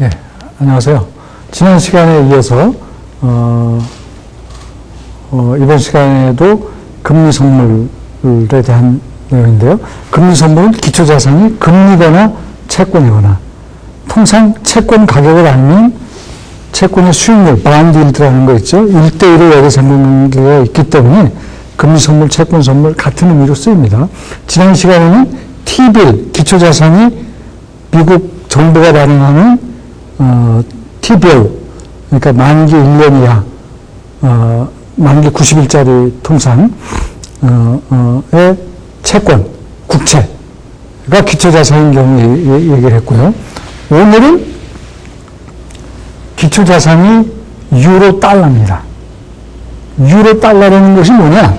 네, 안녕하세요. 지난 시간에 이어서 이번 시간에도 금리 선물에 대한 내용인데요. 금리 선물은 기초자산이 금리거나 채권이거나, 통상 채권 가격을 알면 채권의 수익률, 바운드 일드라는 거 있죠. 1대1의 여기 상관관계가 있기 때문에 금리 선물, 채권 선물 같은 의미로 쓰입니다. 지난 시간에는 T빌, 기초자산이 미국 정부가 발행하는 T빌, 그러니까 만기 1년 이하, 만기 90일짜리 통상의 채권, 국채가 기초자산인 경우에 얘기를 했고요. 오늘은 기초자산이 유로 달러입니다. 유로 달러라는 것이 뭐냐?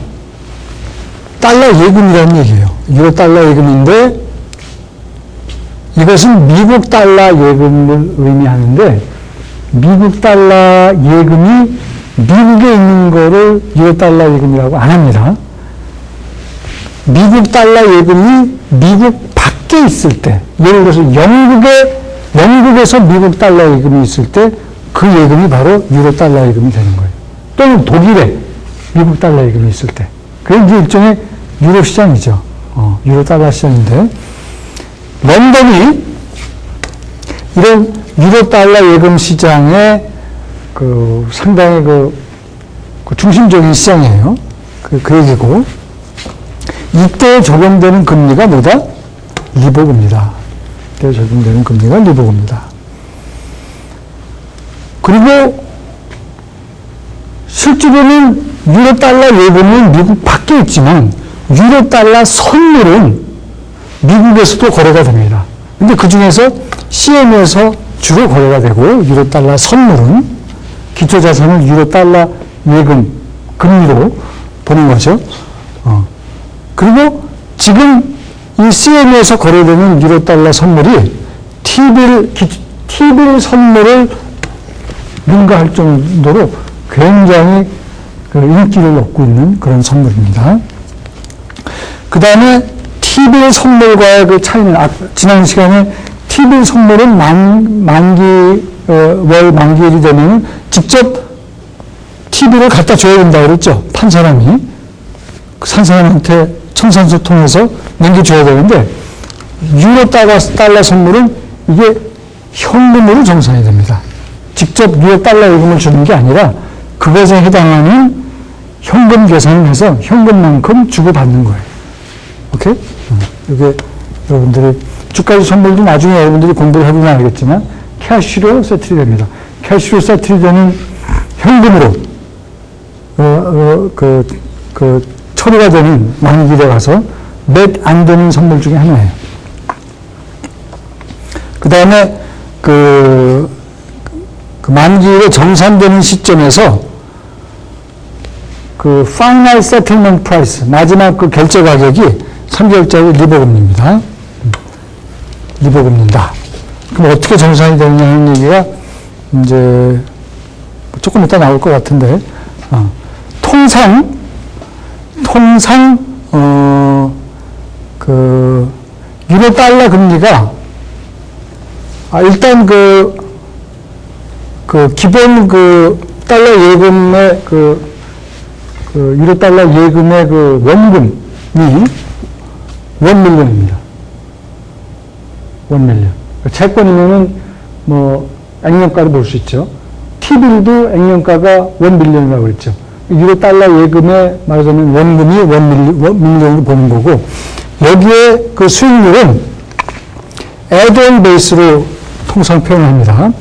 달러 예금이라는 얘기예요. 유로 달러 예금인데 이것은 미국 달러 예금을 의미하는데, 미국 달러 예금이 미국에 있는 거를 유로 달러 예금이라고 안 합니다. 미국 달러 예금이 미국 밖에 있을 때, 예를 들어서 영국에서 미국 달러 예금이 있을 때 그 예금이 바로 유로 달러 예금이 되는 거예요. 또는 독일에 미국 달러 예금이 있을 때. 그게 이제 일종의 유로 시장이죠. 유로 달러 시장인데, 런던이 이런 유로 달러 예금 시장의 상당히 중심적인 시장이에요. 그 얘기고, 이때 적용되는 금리가 뭐다? 리보금리다. 이때 적용되는 금리가 리보금리다. 그리고 실제로는 유로 달러 예금은 미국 밖에 있지만 유로 달러 선물은 미국에서도 거래가 됩니다. 근데 그 중에서 CM에서 주로 거래가 되고, 유로 달러 선물은 기초자산을 유로 달러 예금 금리로 보는 거죠. 그리고 지금 이 CM에서 거래되는 유로 달러 선물이 T빌 선물을 능가할 정도로 굉장히 인기를 얻고 있는 그런 선물입니다. 그 다음에 T빌 선물과의 그 차이는, 지난 시간에 T빌 선물은 월 만기일이 되면 직접 T빌을 갖다 줘야 된다고 그랬죠. 판 사람이. 산 사람한테 청산서 통해서 넘겨줘야 되는데, 유로 달러 선물은 이게 현금으로 정산이 됩니다. 직접 유로 달러 예금을 주는 게 아니라 그것에 해당하는 현금 계산을 해서 현금만큼 주고받는 거예요. 오케이? 이게 여러분들이 주가지 선물도 나중에 여러분들이 공부를 해보면 알겠지만 캐시로 세틀이 됩니다. 캐시로 세틀이 되는 현금으로 처리가 되는 만기일에 가서 몇 안 되는 선물 중에 하나예요. 그 다음에 만기일에 정산되는 시점에서 final settlement price, 마지막 결제 가격이 3개월짜리 리보금리입니다. 리보금리다. 그럼 어떻게 정산이 되느냐는 얘기가 이제 조금 이따 나올 것 같은데, 통상 유로 달러 금리가, 일단 기본 달러 예금의 유로 달러 예금의 원금이 1밀리언입니다. 1밀리언. 채권이면은 액면가로 볼 수 있죠. T빌도 액면가가 1밀리언이라고 그랬죠. 유로 달러 예금의 말하자면 원금이 1밀리언으로 보는 거고, 여기에 수익률은 애드온 베이스로 통상 표현합니다.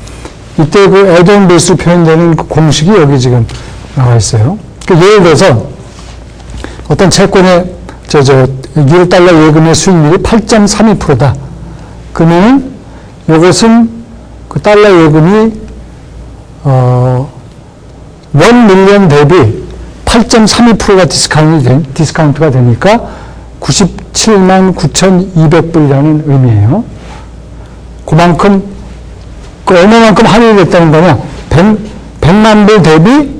이때 애드온 베이스로 표현되는 공식이 여기 지금 나와 있어요. 예를 들어서 어떤 채권의 유로 달러 예금의 수익률이 8.32%다. 그러면 이것은 달러 예금이 1밀리언 대비 8.32%가 디스카운트가 되니까 97만 9,200불이라는 의미예요. 그만큼, 얼마만큼 할인이 됐다는 거냐? 100만 불 대비,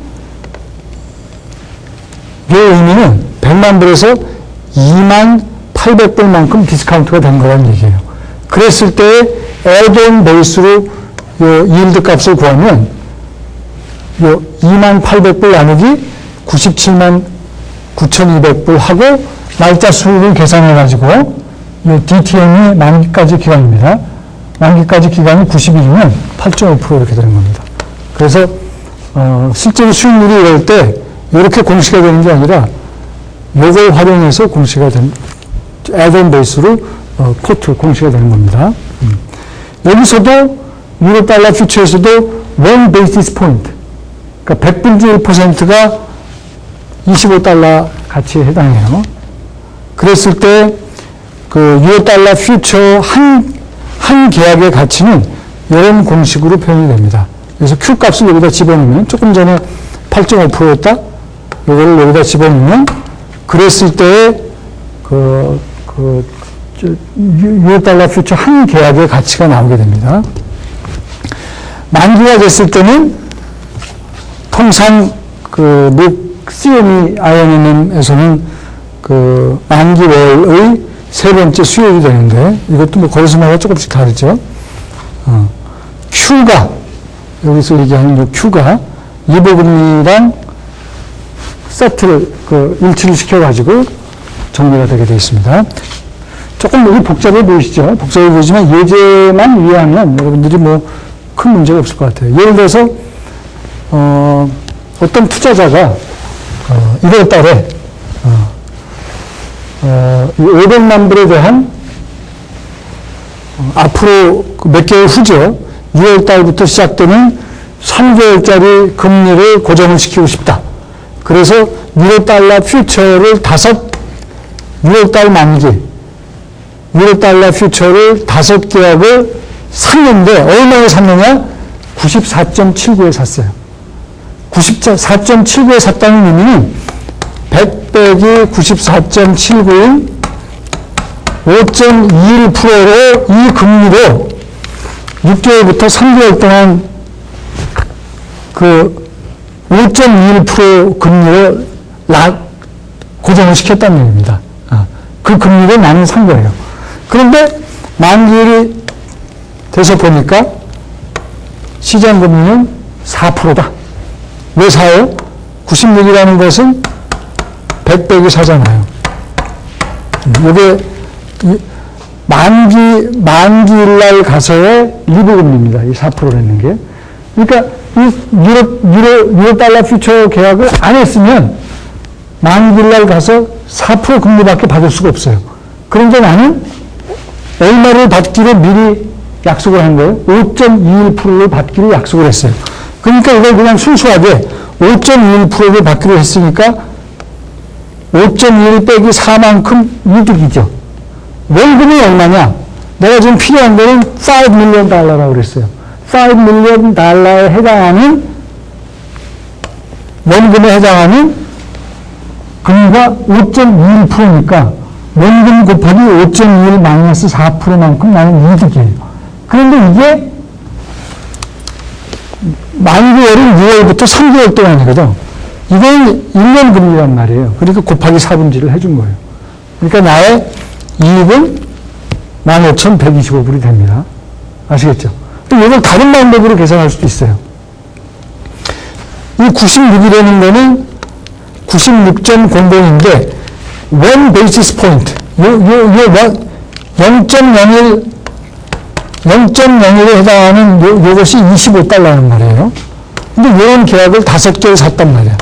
이 의미는 100만 불에서 2만 800불만큼 디스카운트가 된 거라는 얘기예요. 그랬을 때 애드온 베이스로 요 yield 값을 구하면 요 28,800불 나누기 97만 9,200불 하고 날짜 수를 계산해 가지고 요 DTM이 만기까지 기간입니다. 만기까지 기간이 90일이면 8.5% 이렇게 되는 겁니다. 그래서 실제로 수익률이 이럴 때 이렇게 공시가 되는 게 아니라 요걸 활용해서 공시가 된 애드온 베이스로 코트 공시가 되는 겁니다. 여기서도 유로 달러 퓨처에서도 1 베이시스 포인트, 그러니까 100분의 1%가 25달러 가치에 해당해요. 그랬을 때 그 유로 달러 퓨처 한 계약의 가치는 이런 공식으로 표현이 됩니다. 그래서 Q 값을 여기다 집어넣으면 조금 전에 8.5%였다. 이거를 여기다 집어넣으면 그랬을 때 유로 달러 퓨처 한 계약의 가치가 나오게 됩니다. 만기가 됐을 때는 통상 CME INM에서는 만기월의 세 번째 수요일이 되는데 이것도 뭐 거기서마다 조금씩 다르죠. Q가 여기서 얘기하는 이 Q가 리보금리랑 세트를 일치를 시켜가지고 정리가 되게 되어 있습니다. 조금 여기 복잡해 보이시죠? 복잡해 보이지만 예제만 이해하면 여러분들이 뭐 큰 문제가 없을 것 같아요. 예를 들어서 어떤 투자자가 이번 달에 500만 불에 대한 앞으로 몇 개월 후죠. 6월 달부터 시작되는 3개월짜리 금리를 고정을 시키고 싶다. 그래서 6월 달러 퓨처를 6월 달 만기 6월 달러 퓨처를 5계약을 샀는데 얼마에 샀느냐? 94.79에 샀어요. 94.79에 샀다는 의미는 100 빼기 94.79인 5.21%로 이 금리로 6개월부터 3개월 동안 5.21% 금리를 고정을 시켰다는 얘기입니다. 그 금리를 나는 산 거예요. 그런데 만기일이 돼서 보니까 시장 금리는 4%다. 왜 사요? 96이라는 것은 100 빼기 4잖아요. 이게 만기일날 가서의 리보금리입니다. 이 4%라는 게. 그러니까 이 유로 달러 퓨처 계약을 안 했으면 만기일날 가서 4% 금리밖에 받을 수가 없어요. 그런데 나는 얼마를 받기로 미리 약속을 한 거예요. 5.21%를 받기로 약속을 했어요. 그러니까 이걸 그냥 순수하게 5.21%를 받기로 했으니까 5.1 빼기 4만큼 이득이죠. 원금이 얼마냐? 내가 지금 필요한 거는 5 밀리언 달러라고 그랬어요. 5 밀리언 달러에 해당하는 원금에 해당하는 금리가 5.21%니까 원금 곱하기 5.21 마이너스 4%만큼 나는 이득이에요. 그런데 이게 만기월은 6월부터 3개월 동안이거든. 이건 1년 금리란 말이에요. 그러니까 곱하기 4분지를 해준 거예요. 그러니까 나의 이익은 15,125불이 됩니다. 아시겠죠? 또 이걸 다른 방법으로 계산할 수도 있어요. 이 96이라는 거는 96.00인데 1 베이시스 포인트 0.01에 해당하는 요것이 25달러란 말이에요. 근데 이런 계약을 5개를 샀단 말이야.